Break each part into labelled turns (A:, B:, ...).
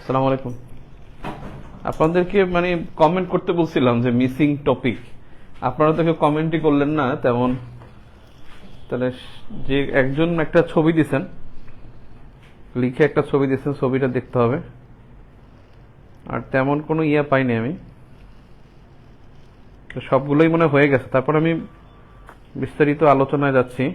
A: আসসালামু আলাইকুম। আপনাদেরকে মানে কমেন্ট করতে বলছিলাম যে মিসিং টপিক, আপনারা তো কেউ কমেন্টই করলেন না তেমন। তাহলে যে একজন একটা ছবি দিছেন, লিখে একটা ছবি দিছেন, ছবিটা দেখতে হবে। আর তেমন কোনো পাইনি আমি, তো সবগুলোই মনে হয়ে গেছে। তারপর আমি বিস্তারিত আলোচনায় যাচ্ছি।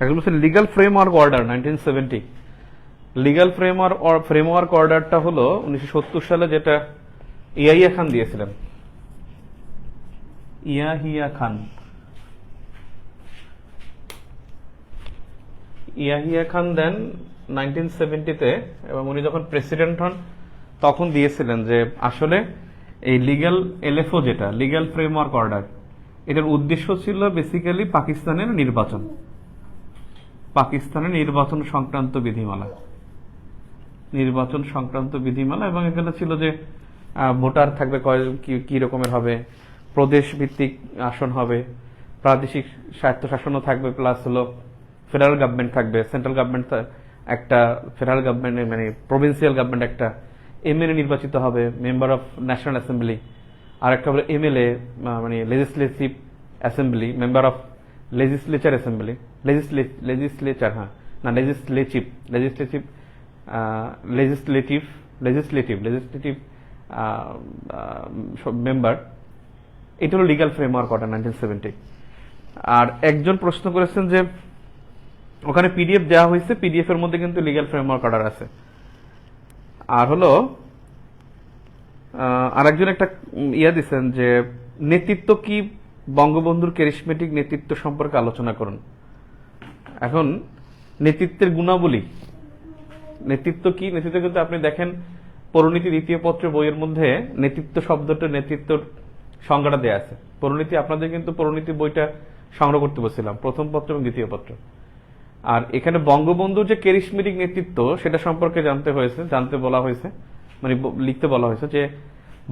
A: একজন বলছে legal framework order 1970। Legal framework অর্ডারটা হলো 1970 সালে, যেটা ইয়াহিয়া খান দিয়েছিলেন। ইয়াহিয়া খান দেন 1970-তে, এবং উনি যখন প্রেসিডেন্ট হন তখন দিয়েছিলেন যে আসলে এই লিগ্যাল এলএফও, যেটা লিগ্যাল ফ্রেমওয়ার্ক অর্ডার, এটার উদ্দেশ্য ছিল বেসিক্যালি পাকিস্তানের নির্বাচন সংক্রান্ত বিধিমালা, এবং এখানে ছিল যে ভোটার থাকবে কি রকমের হবে, প্রদেশ ভিত্তিক আসন হবে, প্রাদেশিক স্বায়ত্তশাসনও থাকবে, প্লাস হলো ফেডারেল গভর্নমেন্ট থাকবে, সেন্ট্রাল গভর্নমেন্ট একটা, ফেডারেল গভর্নমেন্ট মানে প্রভিন্সিয়াল গভর্নমেন্ট একটা, এমএলএ নির্বাচিত হবে, মেম্বার অফ ন্যাশনাল অ্যাসেম্বলি, আর একটা হলো এমএলএ মানে legislative assembly, member of legislature assembly, legislative member. এটা হলো লিগাল ফ্রেমওয়ার্ক অর্ডার 1970। আর একজন প্রশ্ন করেছেন যে ওখানে পিডিএফ দেওয়া হয়েছে, পিডিএফ এর মধ্যে কিন্তু লিগাল ফ্রেমওয়ার্ক অর্ডার আছে। আর হলো আরেকজন একটা দিচ্ছেন যে নেতৃত্ব কি, বঙ্গবন্ধুর ক্যারিসমেটিক নেতৃত্ব সম্পর্কে আলোচনা করুন। এখন নেতৃত্বের গুণাবলী, নেতৃত্ব কি, নেতৃত্ব কিন্তু আপনি দেখেন পরিণীতি দ্বিতীয় পত্র বইয়ের মধ্যে নেতৃত্ব শব্দটা, নেতৃত্বর সংজ্ঞাটা দেয়া আছে। পরিণীতি আপনাদের কিন্তু পরিণীতি বইটা সংগ্রহ করতে বলছিলাম, প্রথম পত্র এবং দ্বিতীয় পত্র। আর এখানে বঙ্গবন্ধুর যে ক্যারিসমেটিক নেতৃত্ব সেটা সম্পর্কে লিখতে বলা হয়েছে যে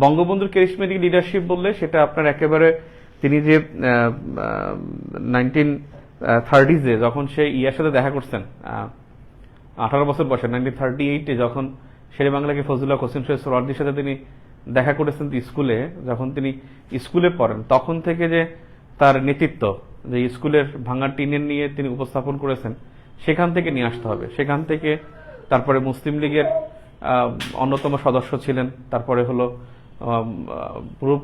A: বঙ্গবন্ধুর ক্যারিসমেটিক লিডারশিপ বললে সেটা আপনার একেবারে তিনি যে 1930s-এ যখন সে ইয়ার সাথে দেখা করছেন, 18 বছর বয়সে 1938-এ যখন শেরে বাংলাকে ফজলুল্লাহ হোসেন শহীদ সোহরাওয়ার্দীর সাথে তিনি দেখা করেছেন স্কুলে, যখন তিনি স্কুলে পড়েন, তখন থেকে যে তার নেতৃত্ব, যে স্কুলের ভাঙা টিনের নিয়ে তিনি উপস্থাপন করেছেন, সেখান থেকে নিয়ে আসতে হবে। সেখান থেকে তারপরে মুসলিম লীগের অন্যতম সদস্য ছিলেন, তারপরে হলো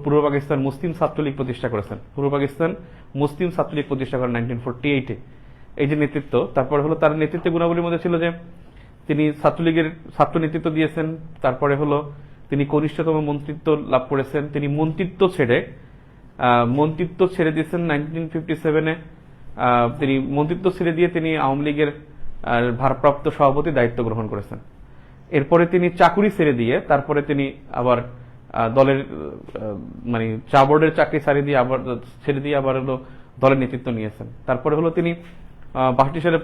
A: পূর্ব পাকিস্তান মুসলিম ছাত্রলীগ প্রতিষ্ঠা করেছেন, পূর্ব পাকিস্তান মুসলিম ছাত্রলীগ প্রতিষ্ঠা করেন 1948-এ। এই যে নেতৃত্ব, তারপরে হলো তার নেতৃত্বের গুণাবলীর মধ্যে ছিল যে তিনি ছাত্রলীগের ছাত্র নেতৃত্ব দিয়েছেন, তারপরে হলো তিনি কনিষ্ঠতম মন্ত্রিত্ব লাভ করেছেন, তিনি মন্ত্রিত্ব ছেড়ে দিয়েছেন 1957-এ। তিনি মন্ত্রিত্ব ছেড়ে দিয়ে তিনি আওয়ামী লীগের ভারপ্রাপ্ত সভাপতি দায়িত্ব গ্রহণ করেছেন। এরপরে তিনি চাকুরি ছেড়ে দিয়ে তারপরে তিনি আবার দলের মানে চা বোর্ডের চাকরি ছেড়ে দিয়ে আবার হলো দলের নেতৃত্ব নিয়েছেন। তারপরে হলো তিনি 62 সালে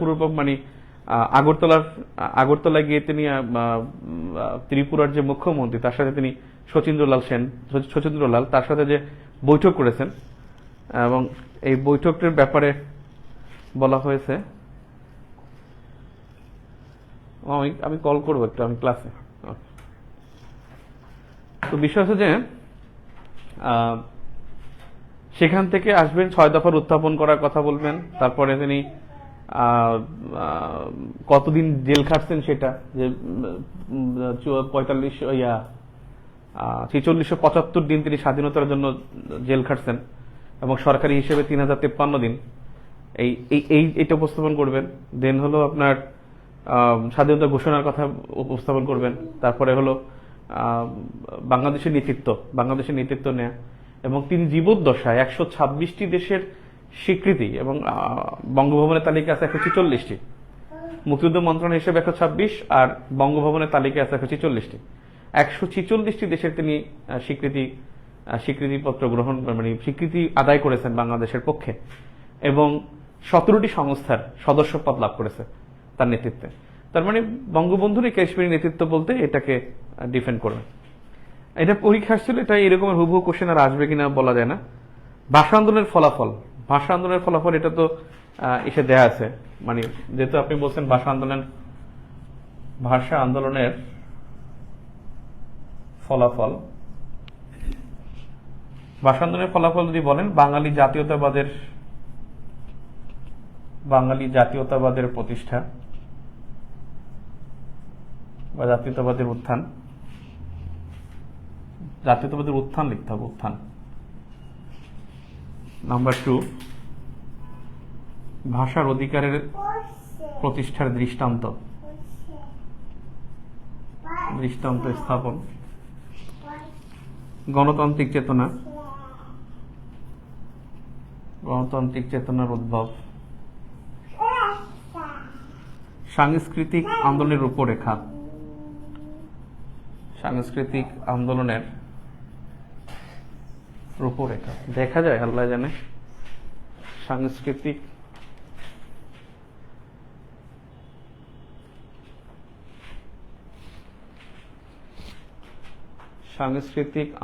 A: আগরতলায় গিয়ে তিনি ত্রিপুরার যে মুখ্যমন্ত্রী, তার সাথে তিনি শচীন্দ্রলাল তার সাথে যে বৈঠক করেছেন, এবং এই বৈঠকটির ব্যাপারে বলা হয়েছে। আমি কল করবো একটু, আমি ক্লাসে। তো বিষয় হচ্ছে যে সেখান থেকে আসবেন, 6 দফার উত্থাপন করার কথা বলবেন, তারপরে তিনি কতদিন জেল খাটছেন সেটা, যে 4675 দিন তিনি স্বাধীনতার জন্য জেল খাটছেন, এবং সরকারি হিসেবে 3053 দিন, এইটা উপস্থাপন করবেন। দেন হলো আপনার স্বাধীনতা ঘোষণার কথা উপস্থাপন করবেন, তারপরে হলো বাংলাদেশের নেতৃত্ব নেয়া, এবং তিনি জীবদ্দশায় 126টি দেশের স্বীকৃতি, এবং বঙ্গভবনের তালিকা আছে 146টি, মুক্তিযুদ্ধ মন্ত্রণালয় হিসেবে 126, আর বঙ্গভবনের তালিকা আছে 146টি। 146টি দেশের তিনি স্বীকৃতিপত্র গ্রহণ, মানে স্বীকৃতি আদায় করেছেন বাংলাদেশের পক্ষে, এবং 17টি সংস্থার সদস্যপদ লাভ করেছে তার নেতৃত্বে। তার মানে বঙ্গবন্ধুরই কাশ্মীরি নেতৃত্ব বলতে এটাকে ডিফেন্ড করবে। এটা পরীক্ষা আসছিল, এটা এরকম হুবহু কোশ্চেন আর আসবে কিনা বলা যায় না। ভাষা আন্দোলনের ফলাফল, ভাষা আন্দোলনের ফলাফল এটা তো এসে দেয়া আছে, মানে যেহেতু আপনি বলছেন ভাষা আন্দোলনের ফলাফল, ভাষা আন্দোলনের ফলাফল যদি বলেন, বাঙালি জাতীয়তাবাদের প্রতিষ্ঠা বা জাতীয়তাবাদের উত্থান লিখতে হবে, উত্থান। নাম্বার 2, ভাষার অধিকারের প্রতিষ্ঠার দৃষ্টান্ত স্থাপন, গণতান্ত্রিক চেতনার উদ্ভব, সাংস্কৃতিক আন্দোলনের রূপরেখা, দেখা যায় আল্লাহ জানে, সাংস্কৃতিক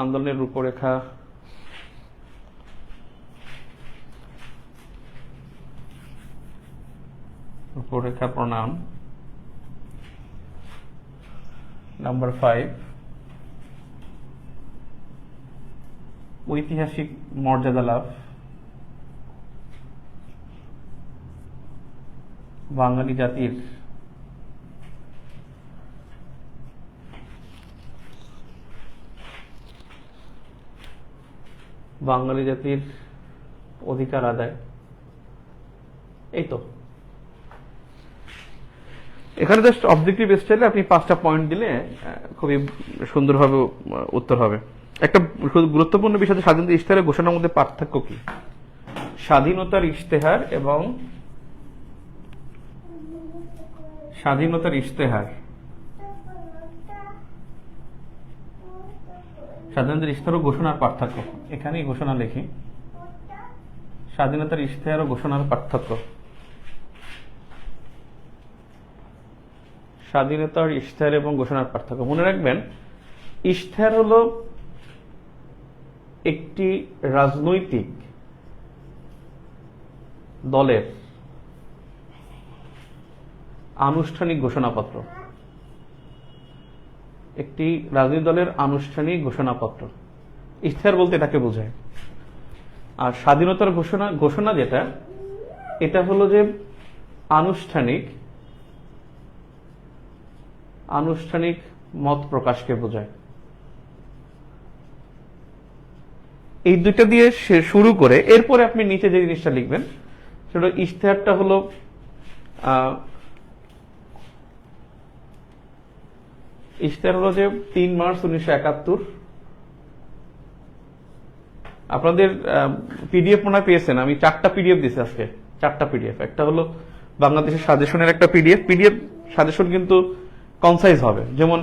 A: আন্দোলনের রূপরেখা প্রণয়ন। নাম্বার 5, ঐতিহাসিক মর্যাদা লাভ, বাঙালি জাতির অধিকার আদায়। এই তো, এখানে জাস্ট অবজেক্টিভ স্টাইলে আপনি 5টা পয়েন্ট দিলে খুবই সুন্দরভাবে উত্তর হবে। একটা গুরুত্বপূর্ণ বিষয়, স্বাধীনতা ইশতেহার ঘোষণার মধ্যে পার্থক্য কি? স্বাধীনতার ইশতেহার ও ঘোষণার পার্থক্য। এখানেই ঘোষণা লিখি, স্বাধীনতার ইশতেহার ও ঘোষণার পার্থক্য। স্বাধীনতার ইশতেহার এবং ঘোষণার পার্থক্য মনে রাখবেন। ইশতেহার হলো একটি রাজনৈতিক দলের আনুষ্ঠানিক ঘোষণাপত্র, ইশতেহার বলতে এটাকে বোঝায়। আর স্বাধীনতার ঘোষণা যেটা, এটা হলো যে আনুষ্ঠানিক মত প্রকাশকে বোঝায়। এই দুইটা দিয়ে শুরু করে এরপরে আপনি নিচে যে জিনিসটা লিখবেন সেটা, ইশতেহারটা হলো যে 3 মার্চ 1971। আপনাদের পিডিএফ মনে হয় পেয়েছেন, আমি 4টা পিডিএফ দিচ্ছি আজকে, 4টা পিডিএফ। একটা হলো বাংলাদেশের সাজেশনের একটা পিডিএফ সাজেশন কিন্তু কনসাইজ হবে। যেমন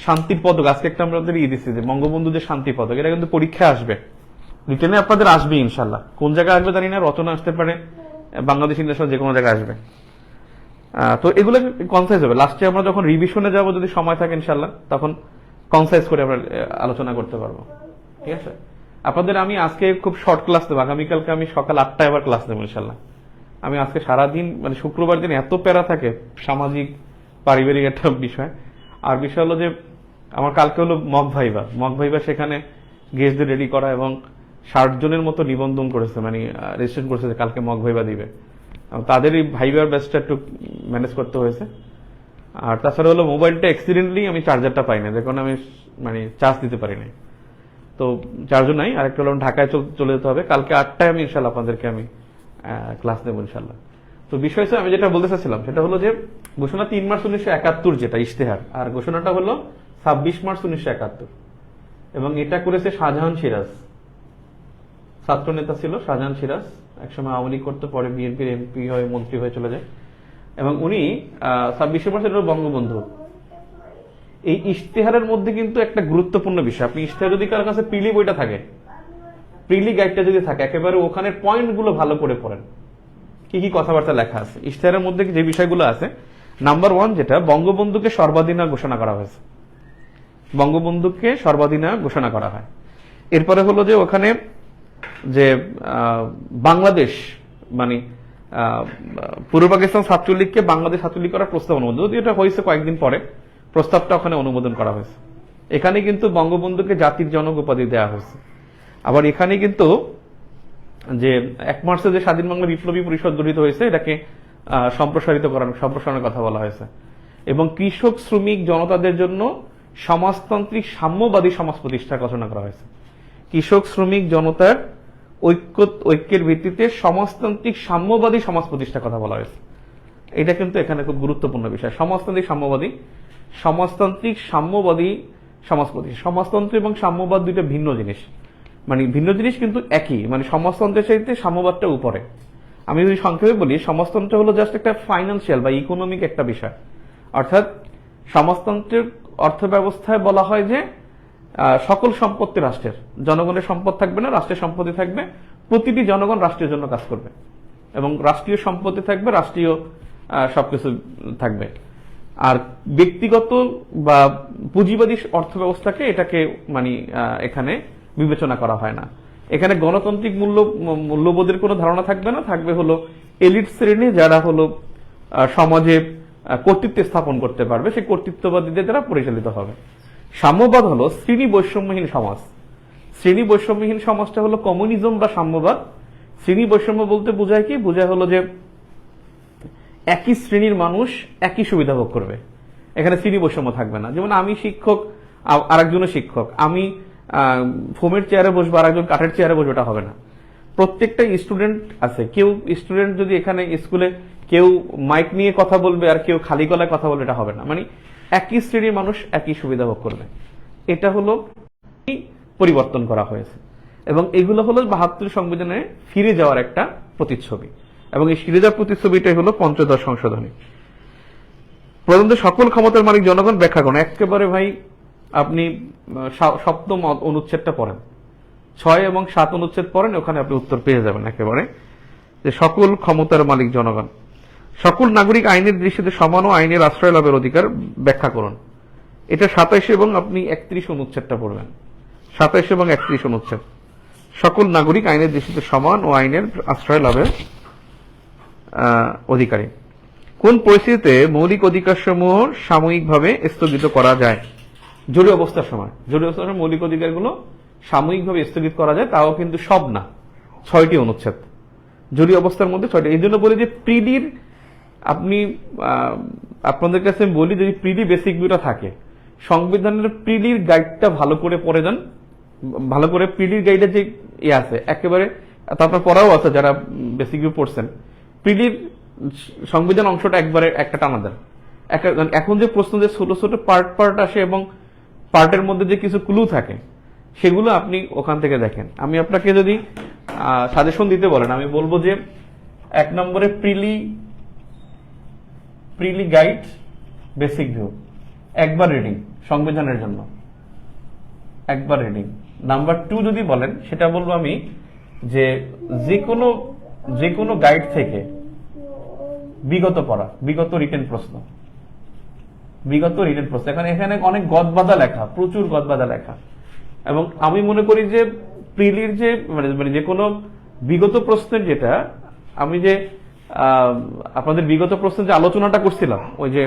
A: শান্তির পদক, আজকে একটা আমাদের দিচ্ছি যে বঙ্গবন্ধু যে শান্তি পদক, এটা কিন্তু পরীক্ষা আসবে, রিটেনে আপনাদের আসবে ইনশাল্লাহ। কোন জায়গায় আসবে জানি না, রচনা আসতে পারে, বাংলাদেশ ইন্টারন্যাশনাল যে কোনো জায়গায় আসবে। তো এগুলো কনসাইজ হবে। লাস্টে আমরা যখন রিভিশনে যাব, যদি সময় থাকে ইনশাল্লাহ, তখন কনসাইজ করে আমরা আলোচনা করতে পারবো। ঠিক আছে, আপনাদের আমি আজকে খুব শর্ট ক্লাস দেবো, আগামীকালকে আমি সকাল 8টায় আবার ক্লাস দেবো ইনশাল্লাহ। আমি আজকে সারাদিন, মানে শুক্রবার দিন এত প্যারা থাকে, সামাজিক পারিবারিক একটা বিষয়। আর বিষয় হলো যে আমার কালকে হলো মক ভাইবা, সেখানে গেস্টদের রেডি করা, এবং 60 জনের মতো নিবন্ধন করেছে, মানে রেজিস্ট্রেশন করেছে যে কালকে মক ভাইবা দিবে। তাদের এই ভাইবার ব্যাচটা একটু ম্যানেজ করতে হয়েছে। আর তাছাড়া হলো মোবাইলটা অ্যাক্সিডেন্টলি আমি চার্জারটা পাই না, দেখুন আমি মানে চার্জ দিতে পারি নাই, তো চার্জও নাই। আরেকটা হলো ঢাকায় চলে যেতে হবে, কালকে 8টায় আমি ইনশাল্লাহ আপনাদেরকে আমি ক্লাস দেবো ইনশাল্লাহ। তো বিষয় আমি যেটা বলতে চাচ্ছিলাম সেটা হলো যে ঘোষণা 3 মার্চ 1971 যেটা ইশতেহার, আর ঘোষণাটা হলো 26 মার্চ 1971, এবং এটা করেছে শাহজাহান সিরাজ। ছাত্র নেতা ছিল শাহজাহান সিরাজ, একসময় আওয়ামী লীগ করতে, পরে বিএনপির এমপি হয়ে মন্ত্রী হয়ে চলে যায়, এবং উনি 26 মার্চ বঙ্গবন্ধু। এই ইশতেহারের মধ্যে কিন্তু একটা গুরুত্বপূর্ণ বিষয়, আপনি ইশতেহার যদি কারোর কাছে প্রিলি বইটা থাকে, প্রিলি গাইডটা যদি থাকে, একেবারে ওখানে পয়েন্টগুলো ভালো করে পড়েন, কি কি কথাবার্তা লেখা আছে ইশতেহারের মধ্যে, যে বিষয়গুলো আছে নাম্বার 1 যেটা, বঙ্গবন্ধুকে সর্বাধিনায়ক ঘোষণা করা হয়েছে, বঙ্গবন্ধুকে সর্বাধিনায়ক ঘোষণা করা হয়। এরপরে হলো যে ওখানে যে বাংলাদেশ মানে পূর্ব পাকিস্তান ছাত্রলীগকে বাংলাদেশ ছাত্রলীগ করার প্রস্তাব অনুমোদন, যদি এটা হয়েছে কয়েকদিন পরে, প্রস্তাবটা ওখানে অনুমোদন করা হয়েছে। এখানে কিন্তু বঙ্গবন্ধুকে জাতির জনক উপাধি দেওয়া হয়েছে। আবার এখানে কিন্তু যে 1 মার্চে যে স্বাধীন বাংলা বিপ্লবী পরিষদ গঠিত হয়েছে, এটাকে সম্প্রসারণের কথা বলা হয়েছে। এবং কৃষক শ্রমিক জনতাদের জন্য সমাজতান্ত্রিক সাম্যবাদী সমাজ প্রতিষ্ঠার ঘোষণা করা হয়েছে। কৃষক শ্রমিক জনতার ঐক্যের ভিত্তিতে সমাজতান্ত্রিক সাম্যবাদী সমাজ প্রতিষ্ঠার কথা বলা হয়েছে। এটা কিন্তু এখানে খুব গুরুত্বপূর্ণ বিষয়। সমাজতান্ত্রিক সাম্যবাদী সমাজ প্রতিষ্ঠা। সমাজতন্ত্র এবং সাম্যবাদ দুইটা ভিন্ন জিনিস, মানে ভিন্ন জিনিস কিন্তু একই, মানে সমাজতন্ত্রের চাইতে সাম্যবাদটা উপরে। আমি যদি সংক্ষেপে বলি, সমাজতন্ত্র হলো জাস্ট একটা ফাইন্যান্সিয়াল বা ইকোনমিক একটা বিষয়। অর্থাৎ সমাজতন্ত্রের অর্থ ব্যবস্থায় বলা হয় যে সকল সম্পত্তি রাষ্ট্রের, জনগণের সম্পদ থাকবে না, রাষ্ট্রের সম্পত্তি থাকবে, প্রতিটি জনগণ রাষ্ট্রের জন্য কাজ করবে এবং রাষ্ট্রীয় সম্পত্তি থাকবে, রাষ্ট্রীয় সবকিছু থাকবে। আর ব্যক্তিগত বা পুঁজিবাদী অর্থ ব্যবস্থাকে এটাকে মানে এখানে বিবেচনা করা হয় না। এখানে গণতান্ত্রিক মূল্যবোধের কোনো ধারণা থাকবে না, থাকবে হলো এলিট শ্রেণী যারা হলো সমাজে কর্তৃত্ব স্থাপন করতে পারবে, সেই কর্তৃত্ববাদীদের দ্বারা পরিচালিত হবে। সাম্যবাদ হলো শ্রেণী বৈষম্যহীন সমাজ। শ্রেণী বৈষম্যহীন সমাজটা হলো কমিউনিজম বা সাম্যবাদ। শ্রেণী বৈষম্য বলতে বোঝায় কি? বোঝায় হলো যে একই শ্রেণীর মানুষ একই সুবিধা ভোগ করবে, এখানে শ্রেণী বৈষম্য থাকবে না। যেমন আমি শিক্ষক, আরেকজনও শিক্ষক, আমি ফোমের চেয়ারে বসবো, আরেকজন কাঠের চেয়ারে বসবো, এটা হবে না। প্রত্যেকটা স্টুডেন্ট আছে, কেউ স্টুডেন্ট যদি এখানে স্কুলে কেউ মাইক নিয়ে কথা বলবে আর কেউ খালি গলায় কথা বলবে, এটা হবে না। মানে একই শ্রেণীর মানুষ একই সুবিধা ভোগ করবে, এটা হলো পরিবর্তন করা হয়েছে। এবং এগুলো হলো ৭২ সংবিধানে ফিরে যাওয়ার একটা প্রতিচ্ছবি, এবং এই ফিরে যাওয়ার প্রতিচ্ছবিটাই হলো পঞ্চদশ সংশোধনী। প্রধানত সকল ক্ষমতার মালিক জনগণ ব্যাখ্যা করেন। একেবারে ভাই আপনি ৭ম অনুচ্ছেদটা পড়েন, ৬ এবং ৭ অনুচ্ছেদ পড়েন, ওখানে আপনি উত্তর পেয়ে যাবেন একেবারে, যে সকল ক্ষমতার মালিক জনগণ। সকল নাগরিক আইনের দৃষ্টিতে সমান ও আইনের আশ্রয় লাভের অধিকার ব্যাখ্যা করুন। এটা ২৭ এবং আপনি ৩১ অনুচ্ছেদটা পড়বেন, ২৭ এবং ৩১ অনুচ্ছেদ। সকল নাগরিক আইনের দৃষ্টিতে সমান ও আইনের আশ্রয় লাভের অধিকারী। কোন পরিস্থিতিতে মৌলিক অধিকার সমূহ সাময়িকভাবে স্থগিত করা যায়? জরুরি অবস্থার সময়। জরুরি অবস্থার সময় মৌলিক অধিকারগুলো সাময়িকভাবে স্থগিত করা যায়, তাও কিন্তু সব না, ৬টি অনুচ্ছেদ জরুরি অবস্থার মধ্যে ৬টি। এই জন্য বলি যে প্রিডির, আপনি আপনাদের কাছে বলি যদি প্রিডি বেসিক ভিউটা থাকে, সংবিধানের প্রিডির গাইডটা ভালো করে পড়ে যান, ভালো করে প্রিডির গাইডে যে আছে একেবারে, তারপর পড়াও আছে যারা বেসিক ভিউ পড়ছেন, প্রিডির সংবিধান অংশটা একবারে একটা টানা দেন। এখন যে প্রশ্ন যে ছোট ছোট পার্ট আসে এবং পার্টের মধ্যে যে কিছু ক্লু থাকে, সেগুলো আপনি ওখান থেকে দেখেন। আমি আপনাকে যদি সাজেশন দিতে বলেন, আমি বলবো যে ১ নম্বরে প্রিলি গাইড বেসিক ভিউ, একবার রিডিং সংবিধানের জন্য, একবার রিডিং। নাম্বার 2 যদি বলেন, সেটা বলবো আমি যে যে কোনো গাইড থেকে বিগত পড়া, বিগত রিটেন প্রশ্ন। এখানে অনেক গদবাঁধা লেখা, প্রচুর গদবাঁধা লেখা। এবং আমি মনে করি যে প্রিলির যে মানে যে কোনো বিগত প্রশ্নের, যেটা আমি যে আপনাদের বিগত প্রশ্নের যে আলোচনাটা করছিলাম ওই যে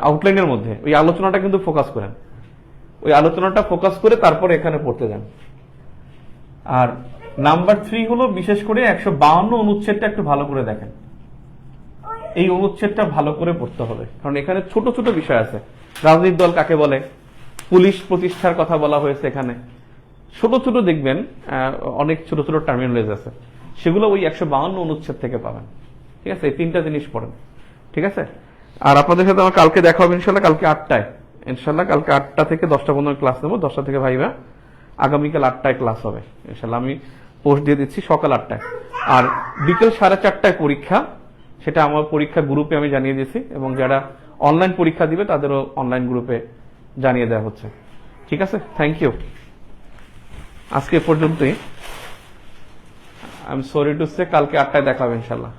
A: আউটলাইনের মধ্যে, ওই আলোচনাটা কিন্তু ফোকাস করেন, ওই আলোচনাটা ফোকাস করে তারপরে এখানে পড়তে যান। আর নাম্বার 3 হলো বিশেষ করে ১৫২ অনুচ্ছেদটা একটু ভালো করে দেখেন। এই অনুচ্ছেদটা ভালো করে পড়তে হবে, কারণ এখানে ছোট ছোট বিষয় আছে। রাজনৈতিক দল কাকে বলে, পুলিশ প্রতিষ্ঠার কথা বলা হয়েছে এখানে, ছোট ছোট দেখবেন অনেক ছোট ছোট টার্মিনোলজি আছে, সেগুলো ওই ১৫২ অনুচ্ছেদ থেকে পাবেন। ঠিক আছে, এই 3টা জিনিস পড়েন। ঠিক আছে, আর আপনাদের সাথে আমার কালকে দেখা হবে ইনশাল্লাহ, কালকে 8টায় ইনশাল্লাহ, কালকে 8টা থেকে 10টা পর্যন্ত ক্লাস নেবো, 10টা থেকে ভাইবা আগামীকাল 8টায় ক্লাস হবে ইনশাল্লাহ। আমি পোস্ট দিয়ে দিচ্ছি সকাল 8টায়, আর বিকেল 4:30টায় পরীক্ষা, সেটা আমার পরীক্ষা গ্রুপে আমি জানিয়ে দিয়েছি, এবং যারা অনলাইন পরীক্ষা দিবে তাদেরও অনলাইন গ্রুপে জানিয়ে দেওয়া হচ্ছে। ঠিক আছে, থ্যাংক ইউ। আজকে এ পর্যন্তই। I am sorry to say, কালকে 8টায় দেখা হবে ইনশাল্লাহ।